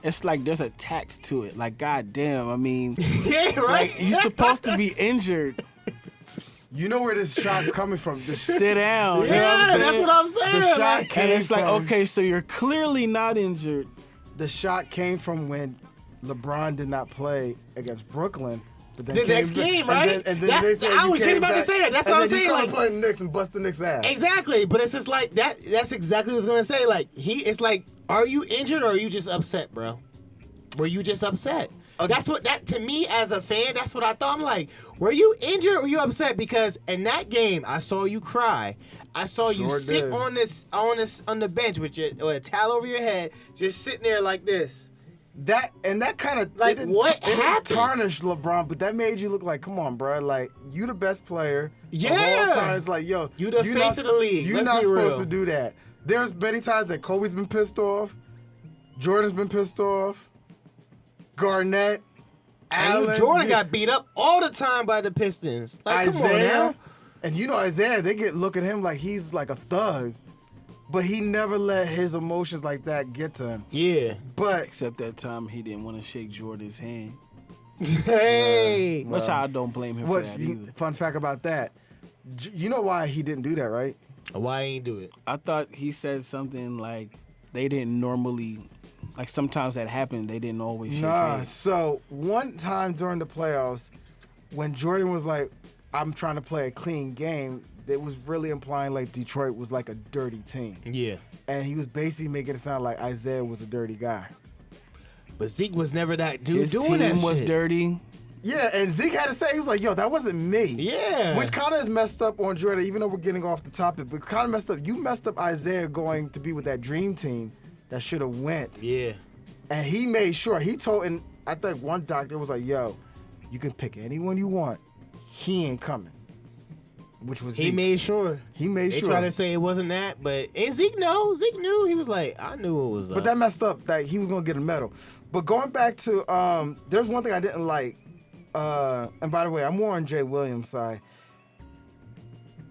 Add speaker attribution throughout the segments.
Speaker 1: it's like there's a tax to it. Like, goddamn, I mean,
Speaker 2: Yeah, right.
Speaker 1: like, you're supposed to be injured.
Speaker 3: You know where this shot's coming from.
Speaker 1: Sit down. You know
Speaker 2: Yeah,
Speaker 1: I'm
Speaker 2: that's
Speaker 1: saying?
Speaker 2: what I'm saying.
Speaker 3: The shot
Speaker 2: like,
Speaker 3: came
Speaker 1: And it's like,
Speaker 3: from,
Speaker 1: okay, so you're clearly not injured.
Speaker 3: The shot came from when LeBron did not play against Brooklyn. But then
Speaker 2: the
Speaker 3: came
Speaker 2: next
Speaker 3: back-
Speaker 2: game, right?
Speaker 3: And then they said
Speaker 2: I
Speaker 3: you
Speaker 2: was just
Speaker 3: came
Speaker 2: about to
Speaker 3: back,
Speaker 2: say that. That's
Speaker 3: and
Speaker 2: what I'm
Speaker 3: then you
Speaker 2: saying.
Speaker 3: come
Speaker 2: Like,
Speaker 3: play the Knicks and bust the Knicks' ass.
Speaker 2: exactly. But it's just like that. That's exactly what I was gonna say. Like it's like, are you injured or are you just upset, bro? Were you just upset? That's what that to me as a fan. That's what I thought. I'm like, were you injured or were you upset? Because in that game, I saw you cry. I saw you
Speaker 3: Sure
Speaker 2: sit
Speaker 3: did.
Speaker 2: on the bench with a towel over your head, just sitting there like this.
Speaker 3: That kind of
Speaker 2: Like, what happened?
Speaker 3: Tarnished LeBron, but that made you look like, come on, bro. Like, you the best player
Speaker 2: Yeah.
Speaker 3: of all time. It's like, yo,
Speaker 2: You the face of the league.
Speaker 3: You're
Speaker 2: Let's
Speaker 3: not
Speaker 2: be
Speaker 3: supposed
Speaker 2: real.
Speaker 3: to do that. There's many times that Kobe's been pissed off, Jordan's been pissed off, Garnett, Allen,
Speaker 2: Jordan got beat up all the time by the Pistons. Like, come on
Speaker 3: Isaiah,
Speaker 2: now.
Speaker 3: and you know Isaiah, they look at him like he's like a thug, but he never let his emotions like that get to him.
Speaker 2: Yeah.
Speaker 3: But
Speaker 1: Except that time he didn't want to shake Jordan's hand.
Speaker 2: Hey.
Speaker 1: Which I don't blame him
Speaker 3: what?
Speaker 1: for that either.
Speaker 3: Fun fact about that, you know why he didn't do that, right?
Speaker 2: Why ain't do it?
Speaker 1: I thought he said something like they didn't normally, like sometimes that happened, they didn't always shake
Speaker 3: Nah.
Speaker 1: hands.
Speaker 3: So one time during the playoffs, when Jordan was like, "I'm trying to play a clean game," it was really implying like Detroit was like a dirty team,
Speaker 2: Yeah.
Speaker 3: and he was basically making it sound like Isaiah was a dirty guy.
Speaker 2: But Zeke was never that dude
Speaker 1: His
Speaker 2: doing
Speaker 1: team
Speaker 2: that
Speaker 1: was
Speaker 2: shit.
Speaker 1: dirty.
Speaker 3: Yeah, and Zeke had to say, he was like, "Yo, that wasn't me."
Speaker 2: Yeah.
Speaker 3: Which kind of is messed up on Jordan, even though we're getting off the topic, but kind of messed up. You messed up Isaiah going to be with that dream team that should have went.
Speaker 2: Yeah.
Speaker 3: And he made sure, he told, and I think one doctor was like, "Yo, you can pick anyone you want. He ain't coming." Which was
Speaker 2: He
Speaker 3: Zeke.
Speaker 2: made sure.
Speaker 3: He made
Speaker 2: They
Speaker 3: sure.
Speaker 2: tried to say it wasn't that, but and Zeke knows. Zeke knew. He was like, I knew it was up.
Speaker 3: But that messed up that he was going to get a medal. But going back to, there's one thing I didn't like. And by the way, I'm more on Jay Williams' side.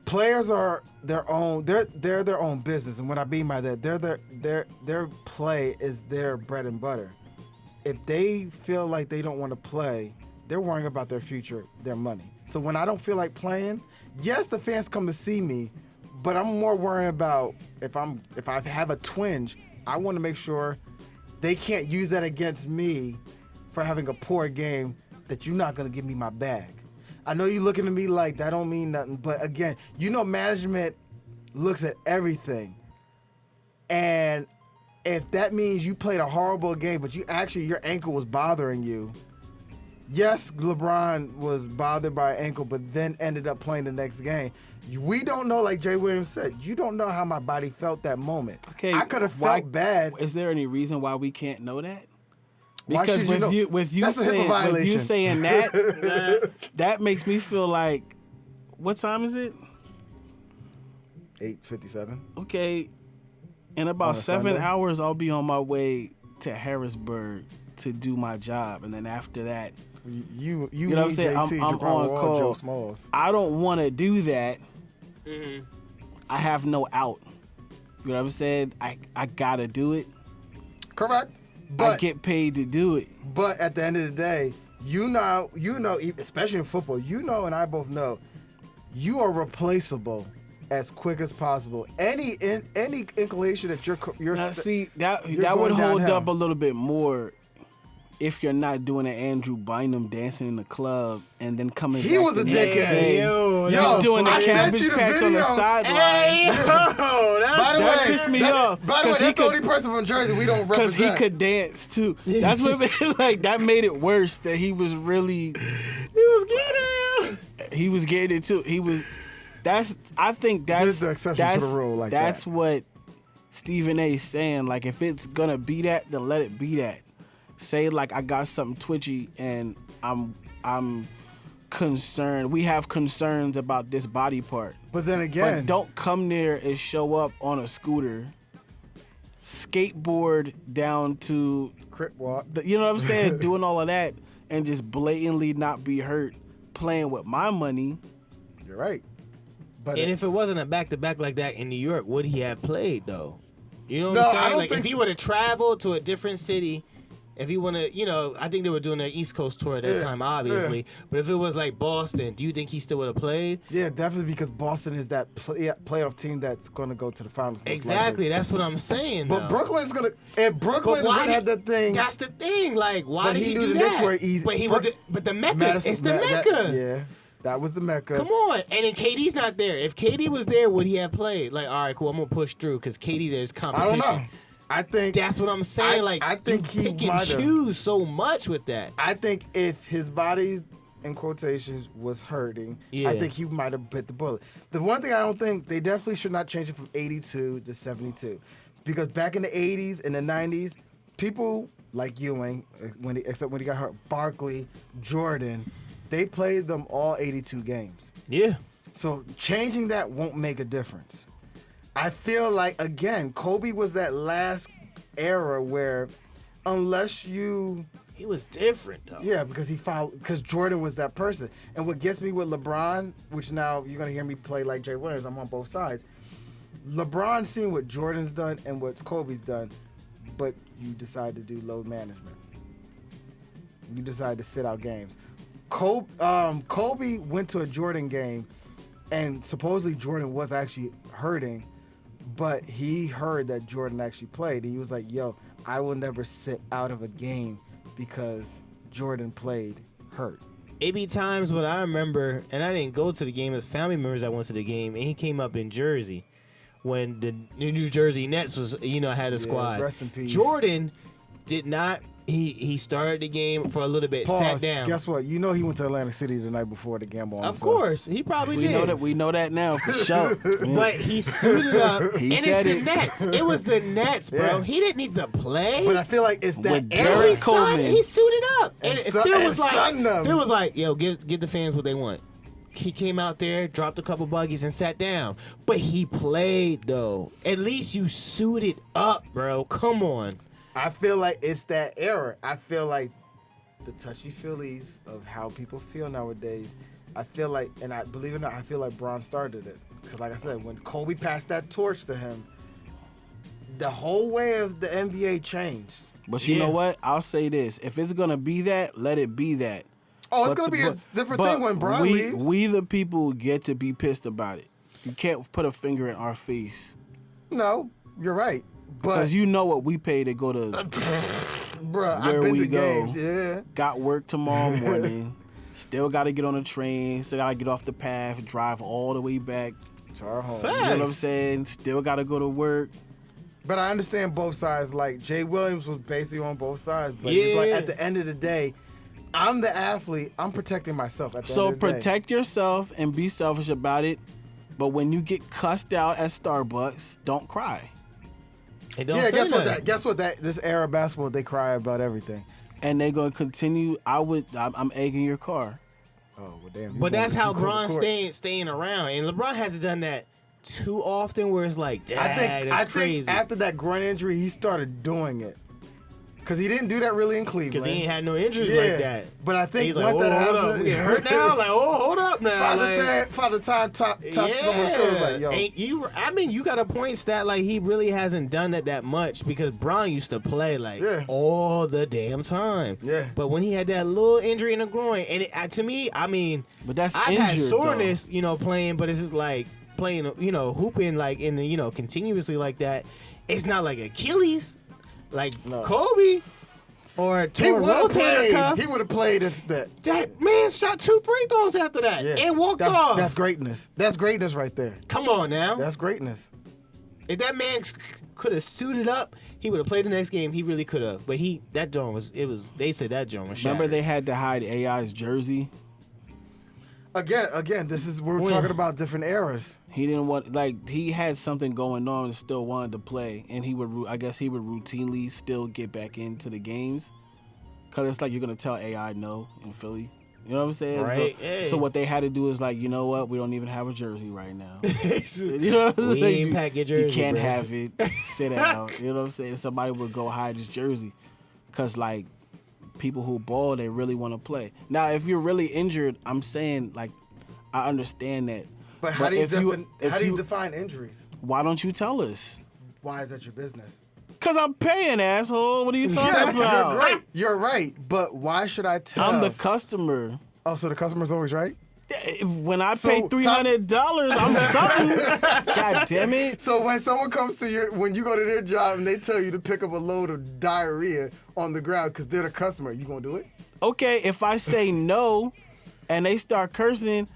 Speaker 3: Players are their own. They're their own business, and what I mean by that, their play is their bread and butter. If they feel like they don't want to play, they're worrying about their future, their money. So when I don't feel like playing, yes, the fans come to see me, but I'm more worried about if I have a twinge, I want to make sure they can't use that against me for having a poor game, that you're not going to give me my bag. I know you're looking at me like that don't mean nothing, but again, you know management looks at everything. And if that means you played a horrible game, but your ankle was bothering you. Yes, LeBron was bothered by an ankle, but then ended up playing the next game. We don't know, like Jay Williams said, you don't know how my body felt that moment.
Speaker 1: Okay,
Speaker 3: I could have felt bad.
Speaker 1: Is there any reason why we can't know that?
Speaker 3: Why
Speaker 1: Because
Speaker 3: should you know?
Speaker 1: with you
Speaker 3: That's a HIPAA
Speaker 1: saying
Speaker 3: violation.
Speaker 1: that makes me feel like, what time is it?
Speaker 3: 8:57.
Speaker 1: Okay, in about
Speaker 3: On a
Speaker 1: 7
Speaker 3: Sunday?
Speaker 1: hours, I'll be on my way to Harrisburg to do my job, and then after that,
Speaker 3: You
Speaker 1: know what I'm saying?
Speaker 3: JT,
Speaker 1: I'm
Speaker 3: Jabron
Speaker 1: on
Speaker 3: Wall,
Speaker 1: call.
Speaker 3: Joe Smalls.
Speaker 1: I don't want to do that.
Speaker 2: Mhm.
Speaker 1: I have no out. You know what I'm saying? I gotta do it.
Speaker 3: Correct.
Speaker 1: I
Speaker 3: But
Speaker 1: get paid to do it.
Speaker 3: But at the end of the day, you know, especially in football, you know, and I both know, you are replaceable as quick as possible. Any inclination that you're
Speaker 1: Now, see, that
Speaker 3: you're
Speaker 1: would
Speaker 3: going
Speaker 1: hold
Speaker 3: downhill.
Speaker 1: up a little bit more if you're not doing an Andrew Bynum dancing in the club and then coming
Speaker 3: He
Speaker 1: back
Speaker 3: was
Speaker 1: the
Speaker 3: a
Speaker 1: next
Speaker 3: dickhead.
Speaker 1: day.
Speaker 2: Yo,
Speaker 3: Yo,
Speaker 1: doing the
Speaker 3: I sent
Speaker 1: cabbage
Speaker 3: you the
Speaker 1: patch on the
Speaker 3: video.
Speaker 1: sideline.
Speaker 2: Hey, yo,
Speaker 3: By the
Speaker 1: That
Speaker 3: way,
Speaker 1: pissed me
Speaker 3: that's-
Speaker 1: off,
Speaker 3: By the way,
Speaker 1: 'cause he
Speaker 3: that's the
Speaker 1: could-
Speaker 3: only person from Jersey we don't
Speaker 1: Because
Speaker 3: represent.
Speaker 1: he could dance too. That's what like that made it worse. That he was really
Speaker 2: he was getting it.
Speaker 1: he was getting it too. He was. I think that's
Speaker 3: There's the exception to the rule like
Speaker 1: that's
Speaker 3: that.
Speaker 1: what Stephen A. is saying. Like if it's gonna be that, then let it be that. Say like I got something twitchy and I'm concerned. We have concerns about this body part.
Speaker 3: But then
Speaker 1: But
Speaker 3: again,
Speaker 1: don't come there and show up on a scooter, skateboard down to
Speaker 3: Crip walk.
Speaker 1: you know what I'm saying, doing all of that and just blatantly not be hurt playing with my money.
Speaker 3: You're right. But
Speaker 2: And if it wasn't a back-to-back like that in New York, would he have played though? You know what
Speaker 3: No,
Speaker 2: I'm
Speaker 3: I
Speaker 2: saying?
Speaker 3: don't
Speaker 2: Like
Speaker 3: think
Speaker 2: if he
Speaker 3: so.
Speaker 2: would have traveled to a different city If he want to, I think they were doing their East Coast tour at that time, obviously. But if it was like Boston, do you think he still would have played?
Speaker 3: Yeah, definitely, because Boston is that playoff team that's going to go to the finals.
Speaker 2: Exactly, that's what I'm saying.
Speaker 3: But Brooklyn's going to. If Brooklyn would have that thing.
Speaker 2: That's the thing. Like, why did he do
Speaker 3: the
Speaker 2: that?
Speaker 3: Knicks were easy.
Speaker 2: But the Mecca, it's the Mecca.
Speaker 3: Yeah, that was the Mecca.
Speaker 2: Come on, and then KD's not there. If KD was there, would he have played? Like, all right, cool, I'm gonna push through because KD's there's competition.
Speaker 3: I don't know. I think
Speaker 2: that's what I'm saying.
Speaker 3: I think he
Speaker 2: pick and choose so much with that.
Speaker 3: I think if his body, in quotations, was hurting, I think he might have bit the bullet. The one thing I don't think, they definitely should not change it from 82 to 72, because back in the 80s and the 90s, people like Ewing, except when he got hurt, Barkley, Jordan, they played them all 82 games.
Speaker 2: Yeah. So
Speaker 3: changing that won't make a difference. I feel like, again, Kobe was that last era where unless you...
Speaker 2: He was different, though.
Speaker 3: Yeah, because Jordan was that person. And what gets me with LeBron, which now you're going to hear me play like Jay Williams, I'm on both sides. LeBron's seen what Jordan's done and what Kobe's done, but you decide to do load management. You decide to sit out games. Kobe went to a Jordan game, and supposedly Jordan was actually hurting, but he heard that Jordan actually played, and he was like, yo, I will never sit out of a game because Jordan played hurt.
Speaker 2: It be times when I remember, and I didn't go to the game, as family members that went to the game, and he came up in Jersey when the New Jersey Nets was, had a squad.
Speaker 3: Rest in peace.
Speaker 2: Jordan did not. He started the game for a little bit, sat down.
Speaker 3: Guess what? You know he went to Atlantic City the night before the gamble.
Speaker 2: Of course, he probably did.
Speaker 1: We know that now for sure.
Speaker 2: But he suited up, and it's the Nets. It was the Nets, bro.
Speaker 3: Yeah.
Speaker 2: He didn't need to play.
Speaker 3: But I feel like it's that
Speaker 1: Derek Coleman.
Speaker 2: He suited up, and Phil was
Speaker 3: Phil
Speaker 2: like, "Yo, give the fans what they want." He came out there, dropped a couple buggies, and sat down. But he played though. At least you suited up, bro. Come on.
Speaker 3: I feel like it's that era. I feel like the touchy-feelies of how people feel nowadays, I feel like, and I believe it or not, I feel like Bron started it. Because like I said, when Kobe passed that torch to him, the whole way of the NBA changed.
Speaker 1: But you know what? I'll say this. If it's going to be that, let it be that.
Speaker 3: Oh, it's going to be a different thing when Bron leaves.
Speaker 1: We the people get to be pissed about it. You can't put a finger in our face.
Speaker 3: No, you're right.
Speaker 1: Because you know what we pay to go to
Speaker 3: bruh,
Speaker 1: where
Speaker 3: I've been
Speaker 1: we
Speaker 3: to
Speaker 1: go.
Speaker 3: Games, yeah.
Speaker 1: Got work tomorrow morning. Still got to get on a train. Still got to get off the path, drive all the way back
Speaker 3: to our home.
Speaker 2: Facts.
Speaker 1: You know what I'm saying? Still got to go to work.
Speaker 3: But I understand both sides. Like, Jay Williams was basically on both sides. But he's like, at the end of the day, I'm the athlete. I'm protecting myself at the end of the day.
Speaker 1: So protect yourself and be selfish about it. But when you get cussed out at Starbucks, don't cry.
Speaker 3: Guess what? This era of basketball, they cry about everything,
Speaker 1: and they're gonna continue. I'm egging your car.
Speaker 3: Oh well, damn.
Speaker 2: But that's how LeBron's staying around, and LeBron hasn't done that too often. Where it's like, I think
Speaker 3: after that groin injury, he started doing it. Because he didn't do that really in Cleveland.
Speaker 2: Because he ain't had no injuries like that.
Speaker 3: But I think
Speaker 2: he's
Speaker 3: once
Speaker 2: like,
Speaker 3: that happened,
Speaker 2: we get hurt now. Like, hold up now.
Speaker 3: Father Time top like, yo.
Speaker 2: You got a point, Stat. Like, he really hasn't done it that much because Bron used to play all the damn time.
Speaker 3: Yeah.
Speaker 2: But when he had that little injury in the groin, and to me,
Speaker 1: but that's
Speaker 2: I've
Speaker 1: injured,
Speaker 2: had soreness,
Speaker 1: though.
Speaker 2: Playing, but it's just like playing, hooping like in the, continuously like that. It's not like Achilles. Like Kobe or tore rotator cuff.
Speaker 3: He would have played if
Speaker 2: that man shot 2 free throws after that and walked off.
Speaker 3: That's greatness. That's greatness right there.
Speaker 2: Come on now.
Speaker 3: That's greatness.
Speaker 2: If that man could have suited up, he would have played the next game. He really could have. But that joint was. They said that joint was shattered.
Speaker 1: Remember they had to hide AI's jersey.
Speaker 3: Again, we're talking about different eras.
Speaker 1: He didn't want, he had something going on and still wanted to play, and he would routinely still get back into the games, cause it's like you're gonna tell AI no in Philly. You know what I'm saying?
Speaker 2: Right.
Speaker 1: So what they had to do is like, you know what? We don't even have a jersey right now. You know what I'm saying?
Speaker 2: Ain't pack your jersey.
Speaker 1: You can't
Speaker 2: bro.
Speaker 1: have it. Sit out. You know what I'm saying? Somebody would go hide his jersey, cause like. People who ball, they really want to play. Now, if you're really injured, I'm saying, like, I understand that.
Speaker 3: But how do you define injuries?
Speaker 1: Why don't you tell us?
Speaker 3: Why is that your business?
Speaker 1: Cause I'm paying, asshole. What are you talking
Speaker 3: Yeah,
Speaker 1: about?
Speaker 3: you're great. You're right. But why should I tell?
Speaker 1: I'm the customer.
Speaker 3: Oh, so the customer's always right?
Speaker 1: When I
Speaker 3: So,
Speaker 1: pay $300, I'm something. God damn it.
Speaker 3: So when someone comes to when you go to their job and they tell you to pick up a load of diarrhea on the ground because they're the customer, you gonna do it?
Speaker 1: Okay, if I say no and they start cursing,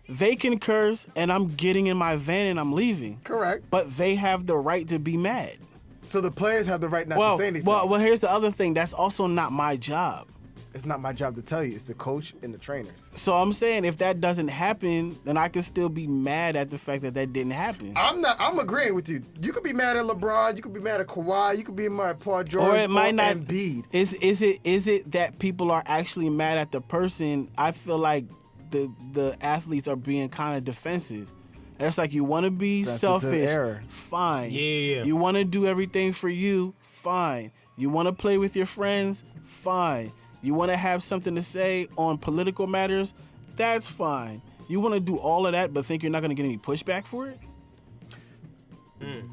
Speaker 1: they can curse and I'm getting in my van and I'm leaving.
Speaker 3: Correct.
Speaker 1: But they have the right to be mad.
Speaker 3: So the players have the right not to say anything.
Speaker 1: Well, here's the other thing. That's also not my job.
Speaker 3: It's not my job to tell you. It's the coach and the trainers.
Speaker 1: So I'm saying if that doesn't happen, then I can still be mad at the fact that didn't happen.
Speaker 3: I'm agreeing with you. You could be mad at LeBron. You could be mad at Kawhi. You could be mad at Paul George.
Speaker 1: Or it might not.
Speaker 3: Embiid.
Speaker 1: Is it that people are actually mad at the person? I feel like the athletes are being kind of defensive. It's like you want to be selfish, fine.
Speaker 2: Yeah.
Speaker 1: You want to do everything for you, fine. You want to play with your friends, fine. You want to have something to say on political matters, that's fine. You want to do all of that, but think you're not going to get any pushback for it?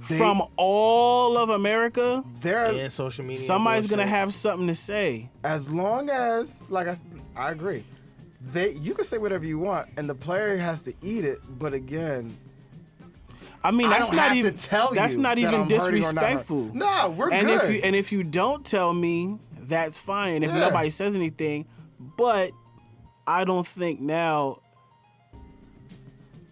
Speaker 1: From all of America,
Speaker 2: and social media.
Speaker 1: somebody's going to have something to say.
Speaker 3: As long as, like I agree. You can say whatever you want, and the player has to eat it. But again,
Speaker 1: I mean, that's
Speaker 3: I don't
Speaker 1: not
Speaker 3: have
Speaker 1: even
Speaker 3: to tell
Speaker 1: that's
Speaker 3: you
Speaker 1: not
Speaker 3: that
Speaker 1: even
Speaker 3: I'm hurting or not
Speaker 1: disrespectful.
Speaker 3: hurting. No, we're
Speaker 1: and
Speaker 3: good.
Speaker 1: If you don't tell me, that's fine. And if
Speaker 3: Yeah.
Speaker 1: nobody says anything, but I don't think now.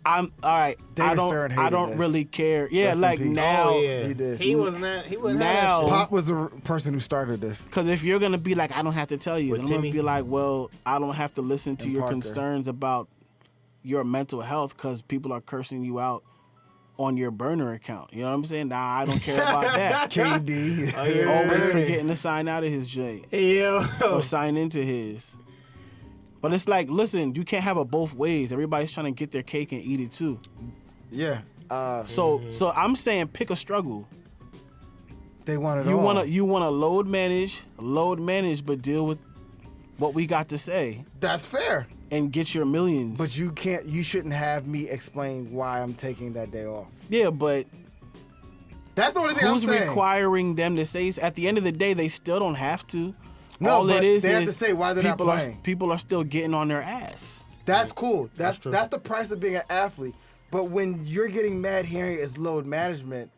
Speaker 1: I'm all right.
Speaker 3: David Stern hated
Speaker 1: I don't
Speaker 3: this.
Speaker 1: really care. Yeah,
Speaker 3: Rest in
Speaker 1: like
Speaker 3: peace.
Speaker 1: now.
Speaker 2: Oh yeah,
Speaker 3: He did.
Speaker 2: He wasn't that. He wasn't
Speaker 1: Now-
Speaker 2: that shit.
Speaker 3: Pop was the person who started this.
Speaker 1: Because if you're gonna be like, I don't have to tell you,
Speaker 2: With
Speaker 1: then I'm gonna
Speaker 2: Timmy?
Speaker 1: be like, well, I don't have to listen to
Speaker 3: And
Speaker 1: your
Speaker 3: Parker.
Speaker 1: concerns about your mental health because people are cursing you out on your burner account. You know what I'm saying? Nah, I don't care about that.
Speaker 3: KD.
Speaker 2: Oh, yeah.
Speaker 1: Always forgetting to sign out of his joint
Speaker 2: Yo.
Speaker 1: or sign into his. But it's like, listen, you can't have it both ways. Everybody's trying to get their cake and eat it too.
Speaker 3: Yeah.
Speaker 1: So I'm saying pick a struggle.
Speaker 3: They want it
Speaker 1: You
Speaker 3: all.
Speaker 1: wanna load manage, but deal with what we got to say
Speaker 3: That's fair.
Speaker 1: and get your millions.
Speaker 3: But you shouldn't have me explain why I'm taking that day off.
Speaker 1: yeah, but
Speaker 3: That's the only thing
Speaker 1: who's
Speaker 3: I'm saying.
Speaker 1: requiring them to say? At the end of the day, they still don't have to.
Speaker 3: No,
Speaker 1: All
Speaker 3: but
Speaker 1: it is
Speaker 3: they have
Speaker 1: is
Speaker 3: to say why they're not playing.
Speaker 1: People are still getting on their ass.
Speaker 3: That's cool. That's
Speaker 2: true.
Speaker 3: the price of being an athlete. But when you're getting mad hearing it's load management,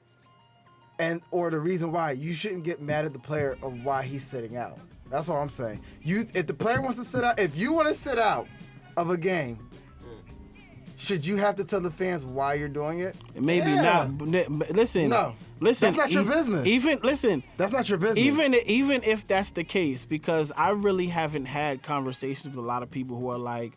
Speaker 3: or the reason why, you shouldn't get mad at the player of why he's sitting out. That's all I'm saying. If the player wants to sit out, if you want to sit out of a game, should you have to tell the fans why you're doing it?
Speaker 1: Maybe
Speaker 3: Yeah.
Speaker 1: not. But listen.
Speaker 3: No.
Speaker 1: Listen.
Speaker 3: That's not your business.
Speaker 1: Listen.
Speaker 3: That's not your business.
Speaker 1: Even if that's the case, because I really haven't had conversations with a lot of people who are like,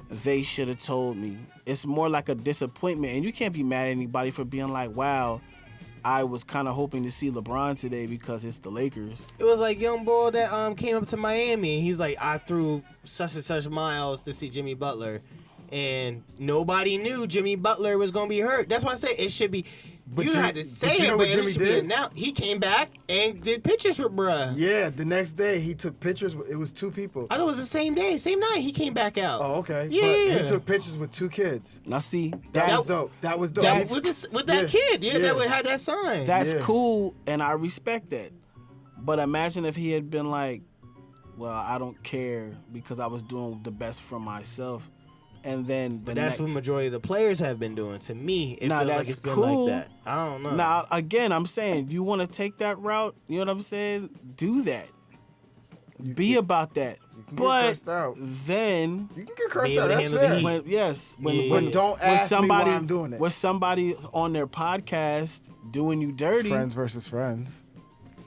Speaker 1: they should have told me. It's more like a disappointment, and you can't be mad at anybody for being like, wow, I was kind of hoping to see LeBron today because it's the Lakers.
Speaker 2: It was like young boy that came up to Miami. He's like, I threw such and such miles to see Jimmy Butler, and nobody knew Jimmy Butler was gonna be hurt. That's why I say it should be.
Speaker 3: But
Speaker 2: you
Speaker 3: you-
Speaker 2: had to
Speaker 3: but
Speaker 2: say
Speaker 3: you know
Speaker 2: it,
Speaker 3: what
Speaker 2: but
Speaker 3: Jimmy
Speaker 2: it should be
Speaker 3: did?
Speaker 2: announced. He came back and did pictures with bruh.
Speaker 3: Yeah, the next day he took pictures. It was two people.
Speaker 2: I thought it was the same day, same night. He came back out.
Speaker 3: Oh, okay.
Speaker 2: Yeah.
Speaker 3: But he took pictures with two kids.
Speaker 1: Now see,
Speaker 3: That
Speaker 1: that's
Speaker 3: was dope. That was dope.
Speaker 1: That's-
Speaker 2: with that kid,
Speaker 3: Yeah.
Speaker 2: that had that sign.
Speaker 1: That's
Speaker 3: Yeah.
Speaker 1: cool, and I respect that. But imagine if he had been like, well, I don't care because I was doing the best for myself. And then the
Speaker 2: But that's what
Speaker 1: next...
Speaker 2: majority of the players have been doing. To me, it
Speaker 1: Nah,
Speaker 2: feels like
Speaker 1: that's
Speaker 2: it's been
Speaker 1: cool.
Speaker 2: like that. I don't know.
Speaker 1: Now, again, I'm saying, you want to take that route, you know what I'm saying? Do that. Be about that.
Speaker 3: can get
Speaker 1: But
Speaker 3: cursed out.
Speaker 1: then...
Speaker 3: You can get cursed
Speaker 2: Be able
Speaker 3: out.
Speaker 2: to
Speaker 3: That's
Speaker 2: handle the
Speaker 3: fair.
Speaker 2: heat.
Speaker 1: When, yes, when,
Speaker 2: Yeah.
Speaker 1: when
Speaker 3: But don't
Speaker 1: when
Speaker 3: ask
Speaker 1: somebody,
Speaker 3: me why I'm doing it.
Speaker 1: When somebody's on their podcast doing you dirty,
Speaker 3: Frnds versus Frnds.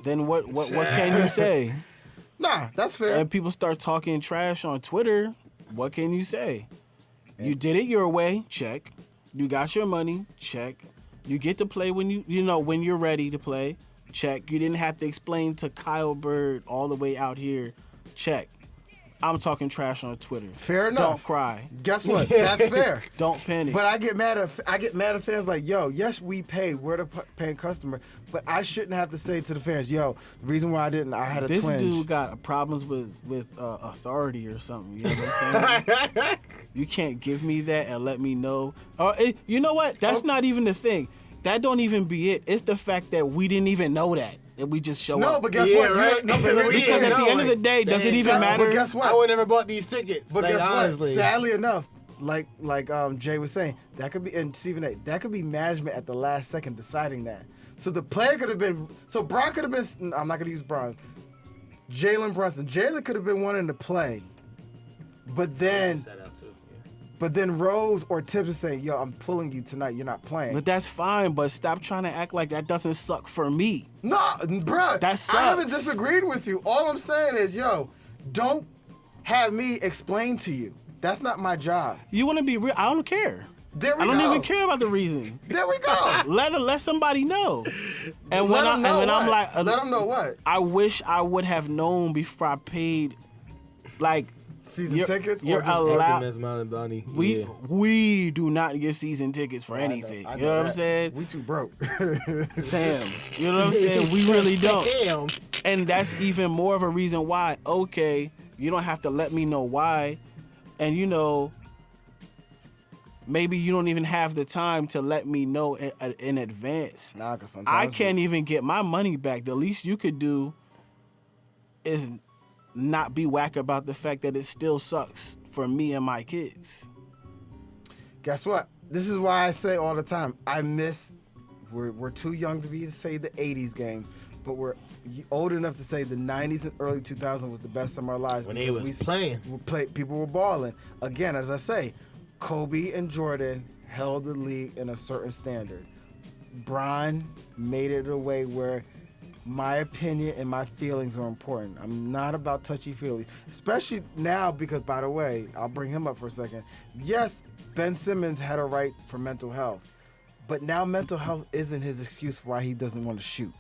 Speaker 1: then what can you say?
Speaker 3: Nah, that's fair.
Speaker 1: And people start talking trash on Twitter, what can you say? You did it your way, check. You got your money, check. You get to play when when you're ready to play, check. You didn't have to explain to Kyle Bird all the way out here, check. I'm talking trash on Twitter.
Speaker 3: Fair enough.
Speaker 1: Don't cry.
Speaker 3: Guess what? That's fair.
Speaker 1: Don't panic.
Speaker 3: But I get mad at fans like, yo, yes, we pay. We're the paying customer. But I shouldn't have to say to the fans, yo, the reason why I had a
Speaker 1: this
Speaker 3: twinge.
Speaker 1: dude got problems with authority or something. You know what I'm saying? You can't give me that and let me know. Or you know what? That's not even the thing. That don't even be it. It's the fact that we didn't even know that we just show up.
Speaker 3: No, but guess
Speaker 2: Yeah,
Speaker 3: what?
Speaker 2: right?
Speaker 3: No, but
Speaker 1: Because at the end of the day, does it even matter?
Speaker 3: But guess what?
Speaker 2: I would never bought these tickets.
Speaker 3: But
Speaker 2: like,
Speaker 3: guess
Speaker 2: honestly.
Speaker 3: what? Sadly enough, like Jay was saying, that could be, and Stephen A, that could be management at the last second deciding that. So the player could have been, so Bron could have been, I'm not going to use Bron, Jalen Brunson. Jalen could have been wanting to play, but then Rose or Tibbs would say, yo, I'm pulling you tonight, you're not playing.
Speaker 1: But that's fine, but stop trying to act like that doesn't suck for me.
Speaker 3: No, bruh,
Speaker 1: That sucks.
Speaker 3: I haven't disagreed with you. All I'm saying is, yo, don't have me explain to you. That's not my job.
Speaker 1: You want to be real? I don't care.
Speaker 3: There we
Speaker 1: I don't
Speaker 3: go.
Speaker 1: even care about the reason.
Speaker 3: There we go.
Speaker 1: Let somebody know. And
Speaker 3: Let
Speaker 1: when
Speaker 3: them know what?
Speaker 1: I'm like,
Speaker 3: Let them know what?
Speaker 1: I wish I would have known before I paid, like
Speaker 3: Season tickets?
Speaker 1: You're
Speaker 3: or just
Speaker 1: allowed.
Speaker 2: SMS Mountain Bounty.
Speaker 1: We do not get season tickets for anything.
Speaker 3: I
Speaker 1: You know what I'm
Speaker 3: that.
Speaker 1: saying?
Speaker 3: We too broke.
Speaker 1: Damn. You know what I'm saying? We really don't.
Speaker 2: Damn.
Speaker 1: And that's even more of a reason why. Okay, you don't have to let me know why, and maybe you don't even have the time to let me know in advance.
Speaker 3: Nah, 'cause sometimes
Speaker 1: I can't
Speaker 3: it's-
Speaker 1: even get my money back. The least you could do is not be whack about the fact that it still sucks for me and my kids.
Speaker 3: Guess what? This is why I say all the time, we're too young to say the 80s game, but we're old enough to say the 90s and early 2000s was the best of our lives.
Speaker 2: When they
Speaker 3: because
Speaker 2: was playing.
Speaker 3: People were balling. Again, as I say, Kobe and Jordan held the league in a certain standard. Bron made it a way where my opinion and my feelings are important. I'm not about touchy-feely, especially now because, by the way, I'll bring him up for a second. Yes, Ben Simmons had a right for mental health, but now mental health isn't his excuse for why he doesn't want to shoot.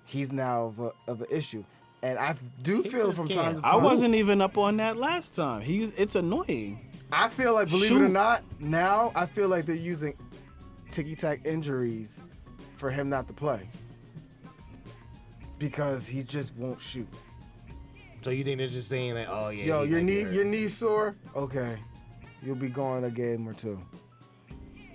Speaker 3: He's now of an issue, and I do feel from time to time.
Speaker 1: I wasn't even up on that last time. It's annoying.
Speaker 3: I feel like, believe it
Speaker 1: Shoot.
Speaker 3: or not, now I feel like they're using ticky-tack injuries for him not to play because he just won't shoot.
Speaker 2: So you think they're just saying like, oh yeah.
Speaker 3: Yo,
Speaker 2: he
Speaker 3: your
Speaker 2: might
Speaker 3: knee,
Speaker 2: get
Speaker 3: your
Speaker 2: hurt.
Speaker 3: knee sore? Okay, you'll be going a game or two.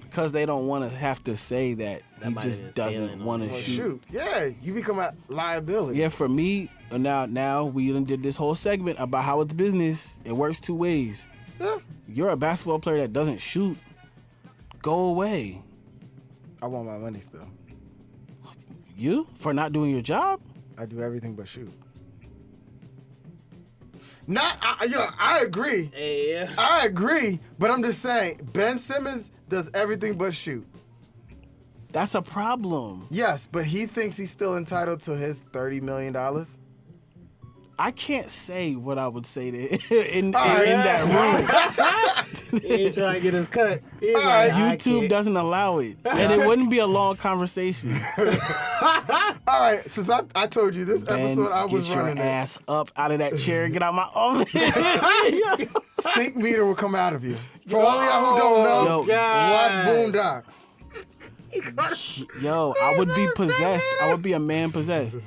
Speaker 1: Because they don't want to have to say that
Speaker 2: That
Speaker 1: he
Speaker 2: might
Speaker 1: just
Speaker 2: have been
Speaker 1: doesn't
Speaker 2: failing
Speaker 1: want
Speaker 2: on
Speaker 1: to
Speaker 3: Well,
Speaker 1: shoot.
Speaker 3: shoot, yeah, you become a liability.
Speaker 1: Yeah, for me, now we done did this whole segment about how it's business. It works two ways.
Speaker 3: Yeah.
Speaker 1: You're a basketball player that doesn't shoot. Go away.
Speaker 3: I want my money still.
Speaker 1: You? For not doing your job?
Speaker 3: I do everything but shoot. I agree.
Speaker 2: Yeah.
Speaker 3: I agree, but I'm just saying, Ben Simmons does everything but shoot.
Speaker 1: That's a problem.
Speaker 3: Yes, but he thinks he's still entitled to his $30 million.
Speaker 1: I can't say what I would say to in
Speaker 3: right,
Speaker 1: that room.
Speaker 2: He ain't trying to get his cut. He's
Speaker 3: All
Speaker 2: like,
Speaker 3: right,
Speaker 2: I
Speaker 1: YouTube
Speaker 2: can't.
Speaker 1: doesn't allow it. And it wouldn't be a long conversation.
Speaker 3: All right, since I told you this episode, I was
Speaker 1: get your
Speaker 3: running it.
Speaker 1: ass up out of that chair and get out my office.
Speaker 3: Stink meter will come out of you. For all of y'all who don't know,
Speaker 1: Yo,
Speaker 3: watch Boondocks.
Speaker 1: Yo, I would be possessed. I would be a man possessed.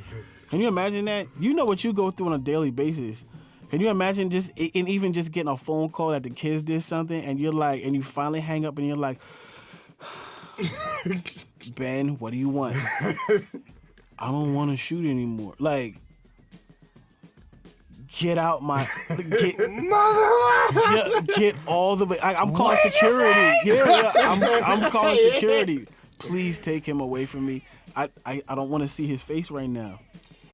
Speaker 1: Can you imagine that? You know what you go through on a daily basis. Can you imagine even just getting a phone call that the kids did something and you're like, and you finally hang up and you're like, Ben, what do you want? I don't want to shoot anymore. Like, get out my, get all the way. I'm calling security. Yeah, I'm calling security. Please take him away from me. I don't want to see his face right now.